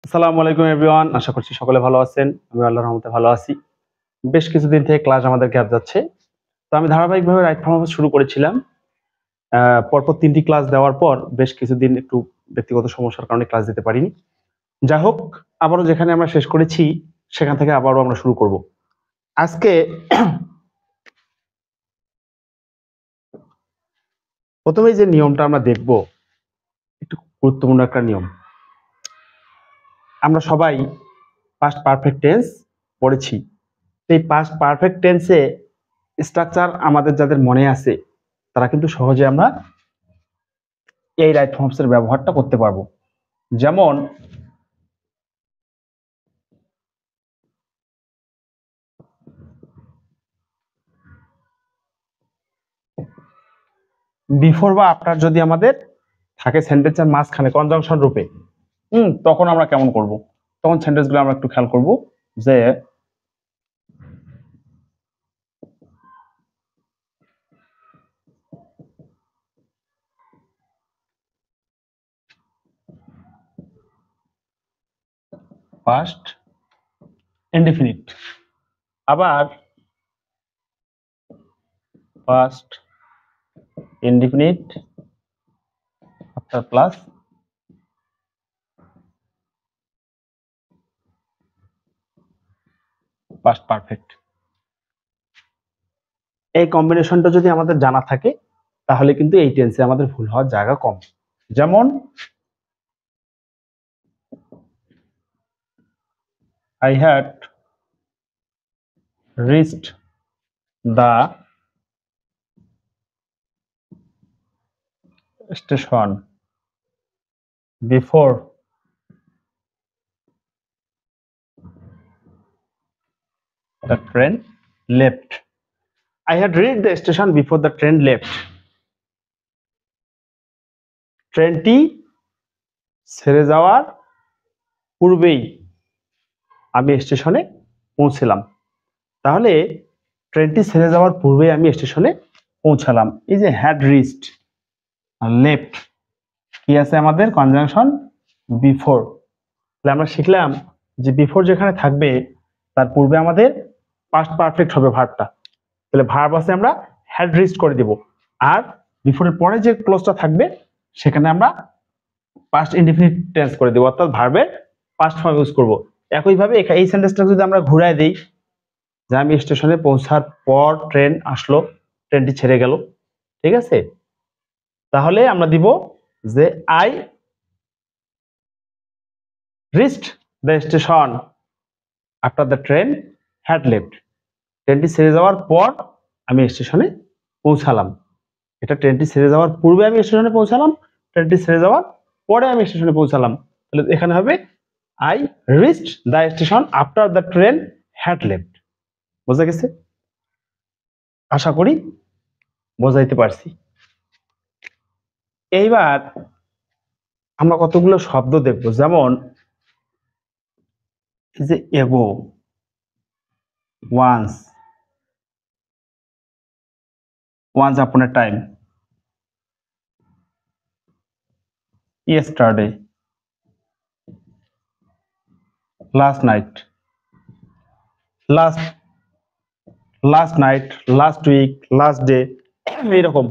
আসসালামু আলাইকুম এভরিওয়ান, আশা করছি সকলে ভালো আছেন। আমি আল্লাহর রহমতে ভালো আছি। বেশ কিছুদিন থেকে ক্লাস আমাদের গ্যাপ যাচ্ছে, তো আমি ধারাবাহিকভাবে রাইট ফর্ম শুরু করেছিলাম। পরপর 3টি ক্লাস দেওয়ার পর বেশ কিছুদিন একটু ব্যক্তিগত সমস্যার কারণে ক্লাস দিতে পারিনি। যাই হোক, আবারও যেখানে আমরা শেষ করেছি সেখান থেকে আবারও আমরা শুরু করব আজকে। প্রথমেই যে নিয়মটা আমরা দেখব, একটু গুরুত্বপূর্ণ একটা নিয়ম। আমরা সবাই পাস্ট পারফেক্ট টেন্স পড়েছি। এই পাস্ট পারফেক্ট টেন্সে স্ট্রাকচার আমাদের যাদের মনে আছে তারা কিন্তু সহজে আমরা এই রাইট ফর্মস এর ব্যবহারটা করতে পারবো। যেমন বিফোর বা আফটার যদি আমাদের থাকে সেন্টেন্সের মাঝখানে কনজাংশন রূপে, তখন আমরা কেমন করব? তখন সেন্টেন্সগুলো আমরা একটু খেয়াল করব যে ফার্স্ট ইনডিফিনিট, আবার first indefinite after plus past perfect. এই কম্বিনেশনটা যদি আমাদের জানা থাকে তাহলে কিন্তু এই টেন্সে আমাদের ভুল হওয়ার জায়গা কম। যেমন I had reached the station before the train left. I had reached the station before the train left. ট্রেনটি ছেড়ে যাওয়ার পূর্বেই আমি স্টেশনে পৌঁছলাম। তাহলে ট্রেনটি ছেড়ে যাওয়ার পূর্বেই আমি স্টেশনে পৌঁছালাম। এই যে হ্যাড রিচড আর লেফট, কি আছে আমাদের কনজাংশন বিফোর। তাহলে আমরা শিখলাম যে বিফোর যেখানে থাকবে তার পূর্বে আমাদের পাস্ট পারফেক্ট হবে ভার্বটা। তাহলে ভার্ব আছে আমরা হ্যাড রিচড করে দিব, আর বিফোরের পরে যে ক্লোজটা থাকবে সেখানে আমরা পাস্ট ইনডিফিনিট টেন্স করে দেব, অর্থাৎ ভার্বের পাস্ট ফর্ম ইউজ করব। একইভাবে এই সেন্টেন্সটা যদি আমরা ঘুরায় দেই যে আমি স্টেশনে পৌঁছার পর ট্রেন আসলো, ট্রেনটি ছেড়ে গেল, ঠিক আছে? তাহলে আমরা দিব যে I reached the station after the train had left. ট্রেনটি ছেড়ে যাওয়ার পর আমি স্টেশনে পৌঁছালাম। এটা ট্রেনটি ছেড়ে যাওয়ার পূর্বে আমি স্টেশনে পৌঁছালাম, ট্রেনটি ছেড়ে যাওয়ার পরে আমি স্টেশনে পৌঁছালাম। তাহলে এখানে হবে I reached the station after the train had left. বোঝা গেছে? আশা করি বোঝাইতে পারছি। এইবার আমরা কতগুলো শব্দ দেখব, যেমন এই যে এগো, once, once upon a time, yesterday, last night, last last night, last week, last day, এইরকম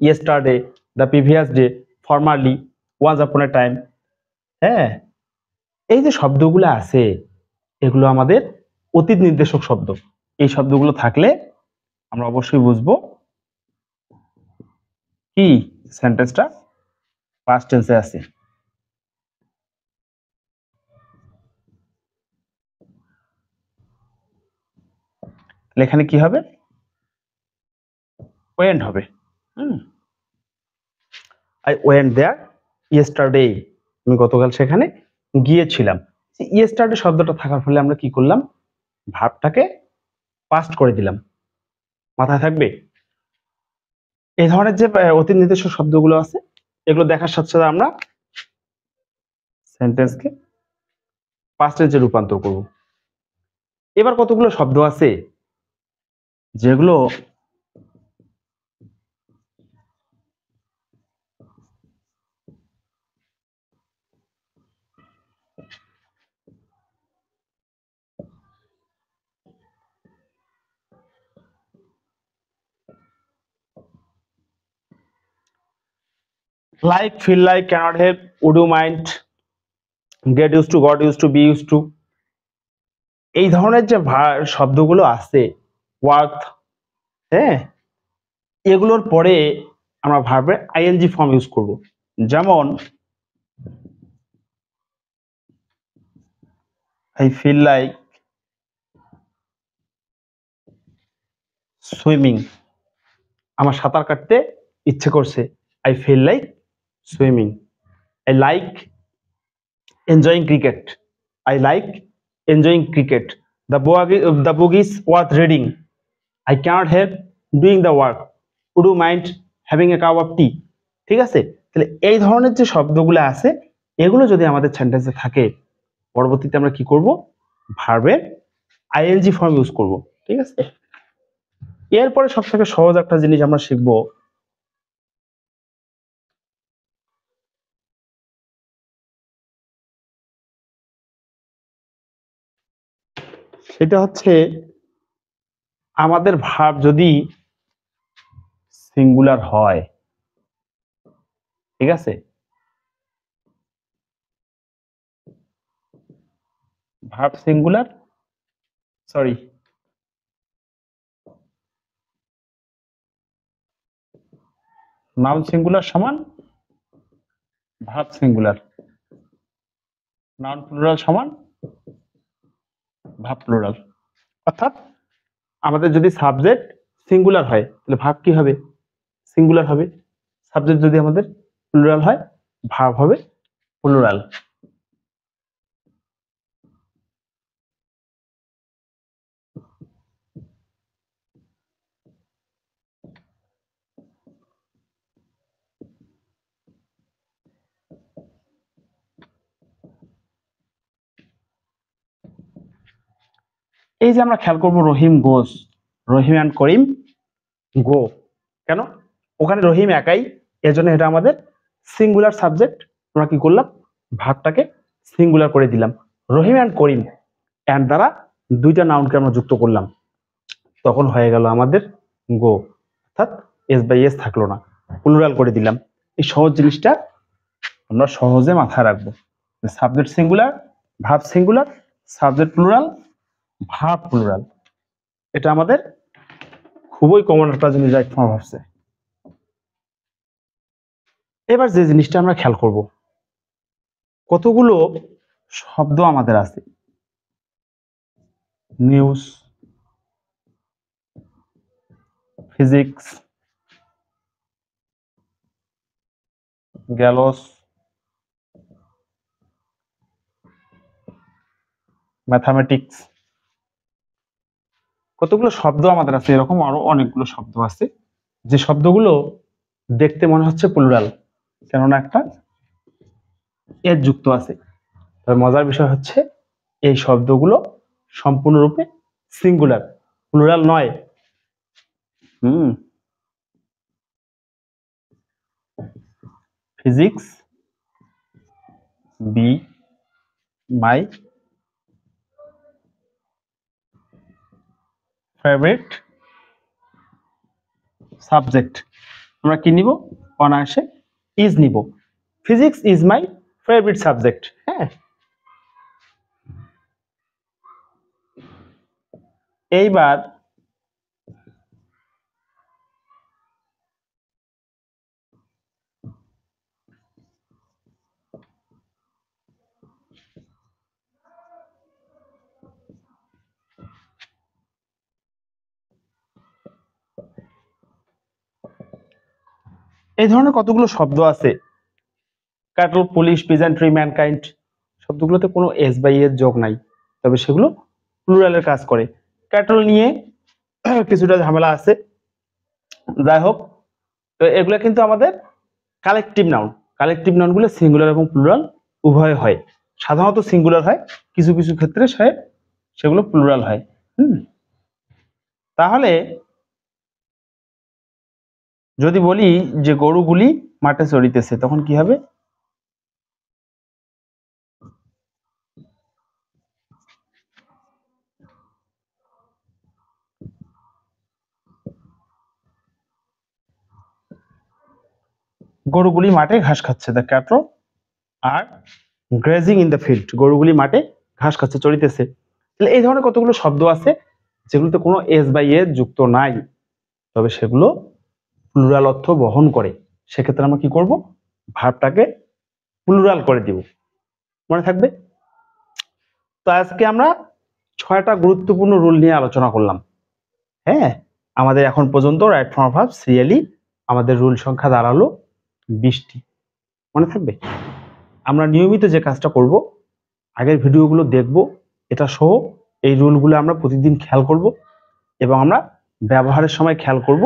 yesterday, the previous day, formerly, once upon a time. হ্যাঁ, এই যে শব্দগুলো আছে এগুলো আমাদের অতীত নির্দেশক শব্দ। এই শব্দগুলো থাকলে আমরা অবশ্যই বুঝবো কি সেন্টেন্সটা পাস্ট টেন্সে আছে। এখানে কি হবে? ওয়েন্ট হবে। আই ওয়েন্ট দেয়ার ইয়েস্টারডে, আমি গতকাল সেখানে গিয়েছিলাম। ইয়েস্টারডে শব্দটা থাকার ফলে আমরা কি করলাম? ভার্বটাকে পাস্ট করে দিলাম। মাথায় থাকবে? এই ধরনের যে অতীত নির্দেশক শব্দগুলো আছে এগুলো দেখার সাথে সাথে আমরা সেন্টেন্সকে পাস্ট টেন্সে রূপান্তর করব। এবার কতগুলো শব্দ আছে যেগুলো like, feel like, can't help, would you mind, get used to, got used to, be used to, এই ধরনের যে শব্দগুলো আছে, ওয়ার্থ, হ্যাঁ, এগুলোর পরে আমরা ভার্বের আইএনজি ফর্ম ইউজ করব। যেমন আই ফিল লাইক সুইমিং, আমার সাঁতার কাটতে ইচ্ছে করছে, I feel like swimming. I like enjoying cricket, I like enjoying cricket. The book is worth reading, I cannot help doing the work, would you mind having a cup of টি। ঠিক আছে, তাহলে এই ধরনের যে শব্দগুলো আছে, এগুলো যদি আমাদের সেন্টেন্সে থাকে, পরবর্তীতে আমরা কি করব, ভার্বের আইএনজি ফর্ম ইউজ করব। ঠিক আছে, এরপরে সব থেকে সহজ একটা জিনিস আমরা শিখব, সেটা হচ্ছে আমাদের ভার্ব যদি সিঙ্গুলার হয়, ঠিক আছে, verb singular, sorry, noun singular সমান ভার্ব সিঙ্গুলার, নাউন প্লুরাল সমান ভার্ব প্লুরাল। অর্থাৎ আমাদের যদি সাবজেক্ট সিঙ্গুলার হয়, তাহলে ভার্ব কি হবে, সিঙ্গুলার হবে। সাবজেক্ট যদি আমাদের প্লুরাল হয়, ভার্ব হবে প্লুরাল। এই যে আমরা খেয়াল করবো রহিম গোস, রহিম অ্যান্ড করিম গো, কেন, ওখানে রহিম একাই, এজন্য এটা আমাদের সিঙ্গুলার সাবজেক্ট। আমরা কি করলাম, ভার্বটাকে সিঙ্গুলার করে দিলাম, রহিম অ্যান্ড করিম, অ্যান্ড দ্বারা দুইটা নাউনকে আমরা যুক্ত করলাম, তখন হয়ে গেল আমাদের গো, অর্থাৎ এস বাই এস থাকলো না, প্লুরাল করে দিলাম। এই সহজ জিনিসটা আমরা সহজে মাথায় রাখবো, subject singular, verb singular, subject plural, verb plural, এটা আমাদের খুবই কমন একটা জিনিস রাইট ফর্ম ভাবছে। এবার যে জিনিসটা আমরা খেয়াল করব, কতগুলো শব্দ আমাদের আছে, নিউজ, ফিজিক্স, গ্যালোস, ম্যাথামেটিক্স, কতগুলো শব্দ আমাদের আছে, এরকম আরো অনেকগুলো শব্দ আছে, যে শব্দগুলো দেখতে মনে হচ্ছে প্লুরাল, কেননা একটা এর যুক্ত আছে। তবে মজার বিষয় হচ্ছে এই শব্দগুলো সম্পূর্ণরূপে সিঙ্গুলার, প্লুরাল নয়। Physics B my favourite subject, আমরা কি নিব, অনায়াসে ইজ নিব, physics is my favourite subject. হ্যাঁ, এইবার এই ধরনের কতগুলো শব্দ আছে, ক্যাটল, পুলিশ, পিজেন্ট্রি, ম্যানকাইন্ড, শব্দগুলোতে কোনো এস বাই এর যোগ নাই, তবে সেগুলো প্লুরালের কাজ করে। ক্যাটল নিয়ে কিছুটা ঝামেলা আছে, যাই হোক, তো এগুলো কিন্তু আমাদের কালেকটিভ নাউন, কালেকটিভ নাউনগুলো সিঙ্গুলার এবং প্লুরাল উভয় হয়, সাধারণত সিঙ্গুলার হয়, কিছু কিছু ক্ষেত্রে সেগুলো প্লুরাল হয়। তাহলে যদি বলি যে গরুগুলি মাঠে চড়িতেছে, তখন কি হবে, গরুগুলি মাঠে ঘাস খাচ্ছে, the cattle are grazing in the field, গরুগুলি মাঠে ঘাস খাচ্ছে, চড়িতেছে। তাহলে এই ধরনের কতগুলো শব্দ আছে যেগুলোতে কোনো এস বা এ যুক্ত নাই, তবে সেগুলো প্লুরাল অর্থ বহন করে। সেক্ষেত্রে আমরা কি করব, ভার্বটাকে প্লুরাল করে দিব। মনে থাকবে? তো আজকে আমরা 6টা গুরুত্বপূর্ণ রুল নিয়ে আলোচনা করলাম। হ্যাঁ, আমাদের এখন পর্যন্ত right form of verb serially আমাদের রুল সংখ্যা দাঁড়ালো 20টি। মনে থাকবে? আমরা নিয়মিত যে কাজটা করব, আগের ভিডিওগুলো দেখব, এটা সহ এই রুলগুলো আমরা প্রতিদিন খেয়াল করব এবং আমরা ব্যবহারের সময় খেয়াল করব।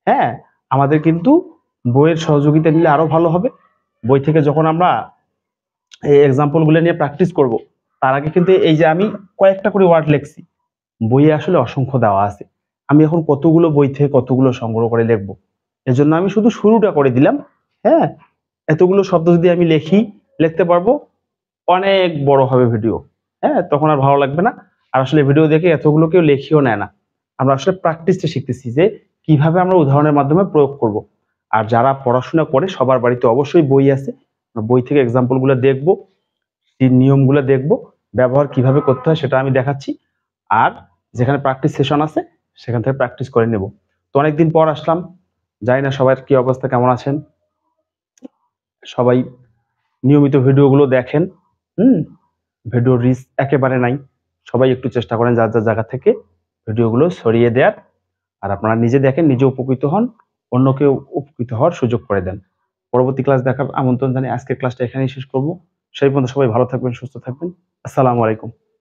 হ্যাঁ, আমাদের কিন্তু বইয়ের সহযোগিতা নিলে আরো ভালো হবে। বই থেকে যখন আমরা এই এক্সাম্পলগুলো নিয়ে প্র্যাকটিস করব, তার আগে কিন্তু এই যে আমি কয়েকটা করে ওয়ার্ড লিখছি, বইয়ে আসলে অসংখ্য দেওয়া আছে। আমি এখন কতগুলো বই থেকে কতগুলো সংগ্রহ করে লিখবো, এজন্য আমি শুধু শুরুটা করে দিলাম। হ্যাঁ, এতগুলো শব্দ যদি আমি লিখতে পারবো, অনেক বড় হবে ভিডিও। হ্যাঁ, তখন আর ভালো লাগবে না। আর আসলে ভিডিও দেখে এতগুলো কেউ লেখিও নেয় না। আমরা আসলে প্র্যাকটিসটা শিখতেছি যে কিভাবে আমরা উদাহরণের মাধ্যমে প্রয়োগ করব। আর যারা পড়াশোনা করে সবার বাড়িতে অবশ্যই বই আছে, বই থেকে এক্সাম্পল গুলো দেখবো, নিয়মগুলো দেখবো, ব্যবহার কিভাবে করতে হয় সেটা আমি দেখাচ্ছি। আর যেখানে প্র্যাকটিস সেশন আছে সেখান থেকে প্র্যাকটিস করে নেব। তো অনেকদিন পর আসলাম, জানি না সবার কি অবস্থা, কেমন আছেন সবাই। নিয়মিত ভিডিওগুলো দেখেন। ভিডিও রিচ একেবারে নাই, সবাই একটু চেষ্টা করেন যার যার জায়গা থেকে ভিডিওগুলো ছড়িয়ে দেওয়ার। আর আপনারা নিজে দেখেন, নিজে উপকৃত হন, অন্যকেও উপকৃত হওয়ার সুযোগ করে দেন। পরবর্তী ক্লাস দেখার আমন্ত্রণ জানিয়ে আজকের ক্লাসটা এখানেই শেষ করব। সেই পর্যন্ত সবাই ভালো থাকবেন, সুস্থ থাকবেন। আসসালামু আলাইকুম।